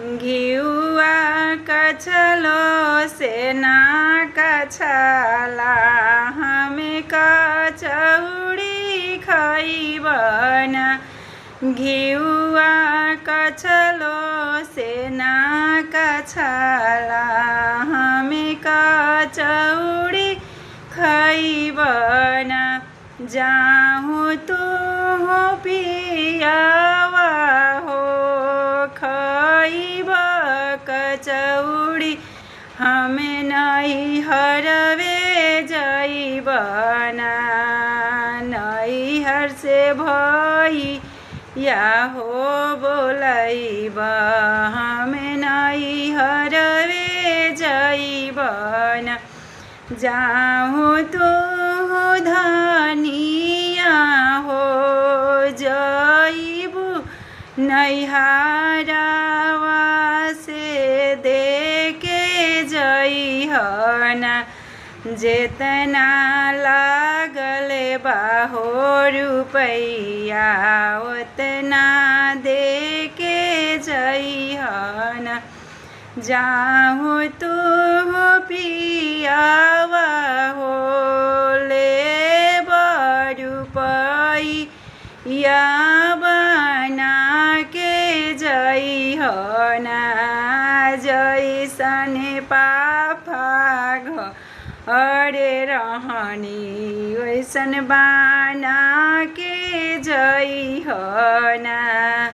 घिउवा कछलो से ना कछला हमें कचौड़ी खइबना। घिउवा कछलो से ना कछला हमें कचौड़ी खइबना। जाहु तू हो पियावा हो खइब कचौड़ी हमें नैहरवे जइबना। नैहर से भैया हो बोलैब हमें नैहरवे जइबना। जाहु तू धनिया हो जइबू नैहरवा से देके जइहना। जेतना लागल बाहो रुपैया ओतना देके जइहना। जाहु तू पियावा हो लेब रुपैया बना के जइहना। जैसन पापा घरे रहनी वैसन बना के जइहना।